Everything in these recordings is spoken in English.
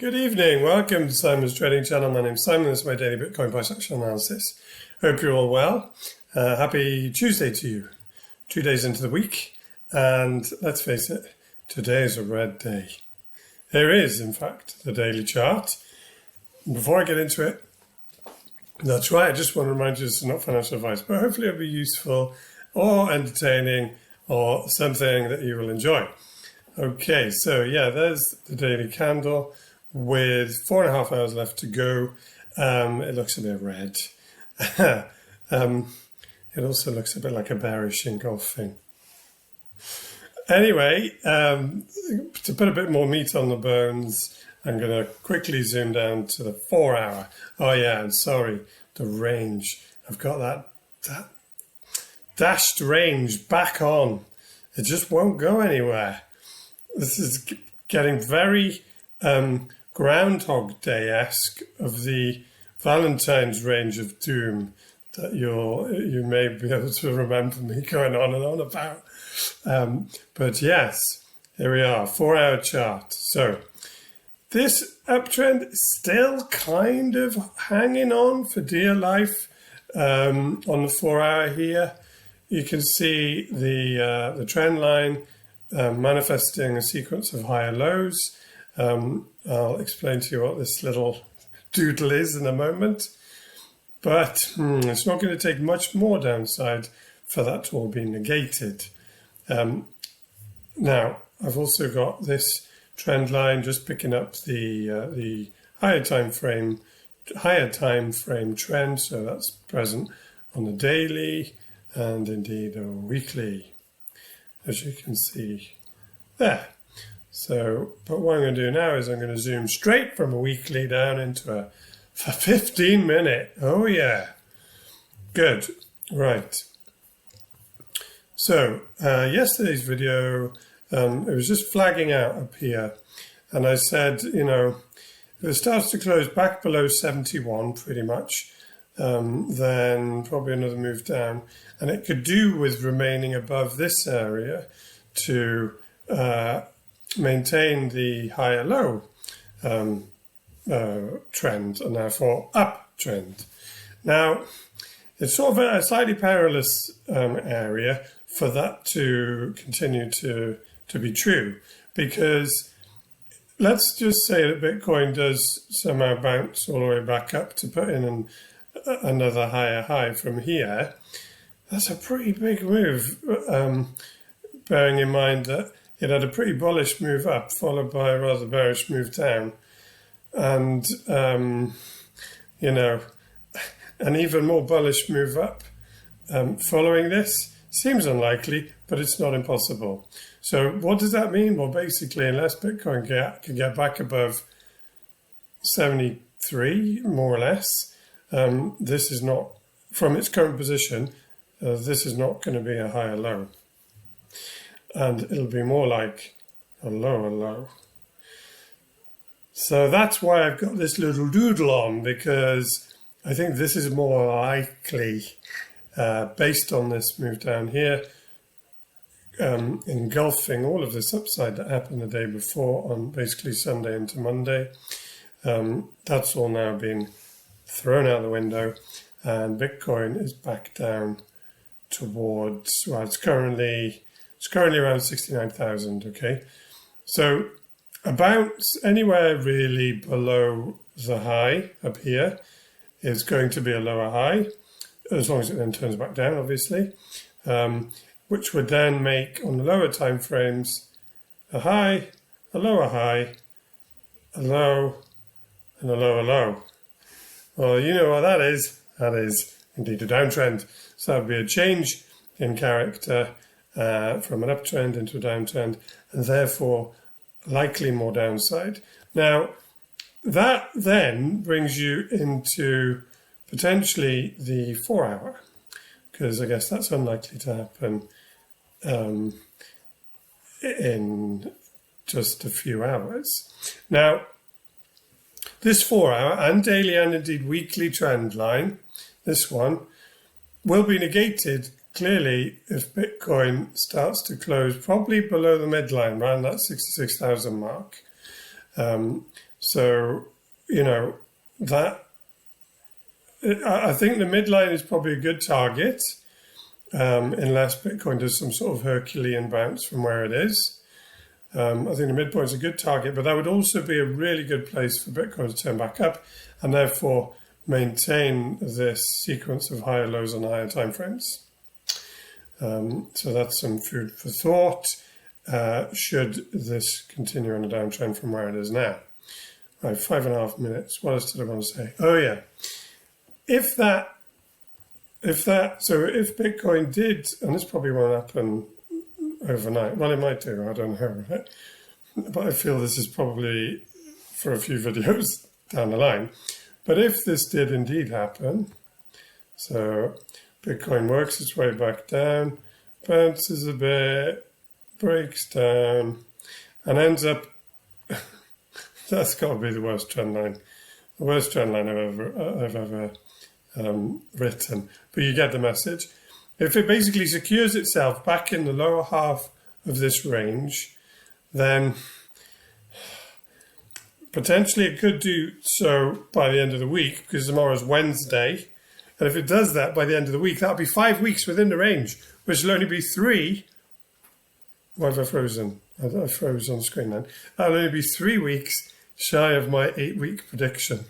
Good evening. Welcome to Simon's Trading Channel. My name's Simon. This is my daily Bitcoin price action analysis. Hope you're all well. Happy Tuesday to you. 2 days into the week. And let's face it, today is a red day. Here is, in fact, the daily chart. Before I get into it, that's right, I just want to remind you this is not financial advice, but hopefully it'll be useful or entertaining or something that you will enjoy. Okay, so yeah, there's the daily candle with 4.5 hours left to go. It looks a bit red. It also looks a bit like a bearish engulfing. Anyway, to put a bit more meat on the bones, I'm going to quickly zoom down to the 4 hour. Oh yeah, and sorry, the range. I've got that dashed range back on. It just won't go anywhere. This is getting very Groundhog Day-esque of the Valentine's range of doom that you may be able to remember me going on and on about. But yes, here we are, 4 hour chart. So this uptrend is still kind of hanging on for dear life on the 4 hour here. You can see the trend line manifesting a sequence of higher lows. I'll explain to you what this little doodle is in a moment. But it's not going to take much more downside for that to all be negated. Now, I've also got this trend line just picking up the higher time frame trend. So that's present on the daily and indeed a weekly, as you can see there. So, but what I'm going to do now is I'm going to zoom straight from a weekly down into a 15-minute. Oh yeah, good, right. So yesterday's video, it was just flagging out up here, and I said, you know, if it starts to close back below 71 pretty much, then probably another move down, and it could do with remaining above this area to maintain the higher low trend and therefore uptrend. Now, it's sort of a slightly perilous area for that to continue to be true, because let's just say that Bitcoin does somehow bounce all the way back up to put in another higher high from here. That's a pretty big move, bearing in mind that it had a pretty bullish move up, followed by a rather bearish move down. And, you know, an even more bullish move up following this seems unlikely, but it's not impossible. So what does that mean? Well, basically, unless Bitcoin can get back above 73, more or less, this is not, from its current position, this is not going to be a higher low. And it'll be more like a lower low. So that's why I've got this little doodle on, because I think this is more likely, based on this move down here, engulfing all of this upside that happened the day before on basically Sunday into Monday. That's all now been thrown out the window, and Bitcoin is back down towards, well, it's currently around 69,000, okay? So a bounce anywhere really below the high up here is going to be a lower high, as long as it then turns back down, obviously, which would then make, on the lower time frames, a high, a lower high, a low, and a lower low. Well, you know what that is. That is indeed a downtrend. So that would be a change in character from an uptrend into a downtrend, and therefore likely more downside. Now, that then brings you into potentially the 4 hour, because I guess that's unlikely to happen in just a few hours. Now, this 4 hour and daily and indeed weekly trend line, this one, will be negated clearly if Bitcoin starts to close probably below the midline, around that 66,000 mark. So, you know, that I think the midline is probably a good target, unless Bitcoin does some sort of Herculean bounce from where it is. I think the midpoint is a good target, but that would also be a really good place for Bitcoin to turn back up and therefore maintain this sequence of higher lows on higher time frames. So that's some food for thought, should this continue on a downtrend from where it is now. Right, 5.5 minutes. What else did I want to say? Oh yeah, if Bitcoin did, and this probably won't happen overnight. Well, it might do. I don't know, right? But I feel this is probably for a few videos down the line. But if this did indeed happen, so Bitcoin works its way back down, bounces a bit, breaks down, and ends up. That's got to be the worst trend line. The worst trend line I've ever written. But you get the message. If it basically secures itself back in the lower half of this range, then potentially it could do so by the end of the week, because tomorrow's Wednesday. And if it does that by the end of the week, that'll be 5 weeks within the range, which will only be 3. Why have I frozen? I froze on the screen then. That'll only be 3 weeks shy of my 8-week prediction.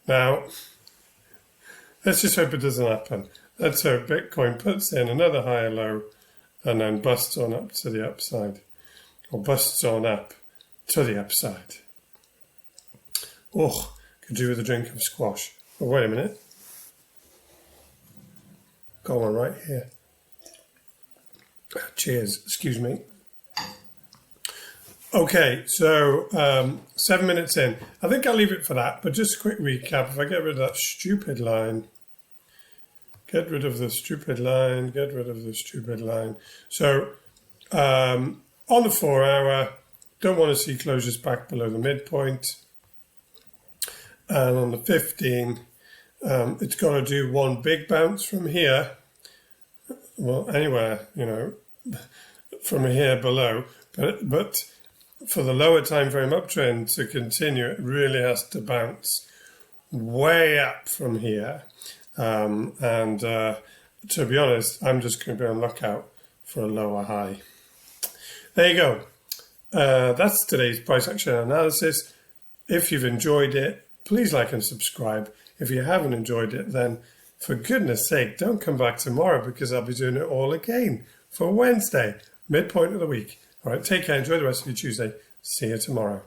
Now, let's just hope it doesn't happen. Let's hope Bitcoin puts in another higher low and then busts on up to the upside. Or busts on up to the upside. Oh, could do with a drink of squash. Oh, wait a minute. Got one right here. Cheers, excuse me. Okay, so 7 minutes in. I think I'll leave it for that, but just a quick recap. If I get rid of that stupid line, get rid of the stupid line, get rid of the stupid line. So on the 4 hour, don't want to see closures back below the midpoint. And on the 15, it's got to do one big bounce from here. Well, anywhere, you know, from here below. But for the lower time frame uptrend to continue, it really has to bounce way up from here. To be honest, I'm just going to be on lookout for a lower high. There you go. That's today's price action analysis. If you've enjoyed it, please like and subscribe. If you haven't enjoyed it, then for goodness sake, don't come back tomorrow, because I'll be doing it all again for Wednesday, midpoint of the week. All right, take care. Enjoy the rest of your Tuesday. See you tomorrow.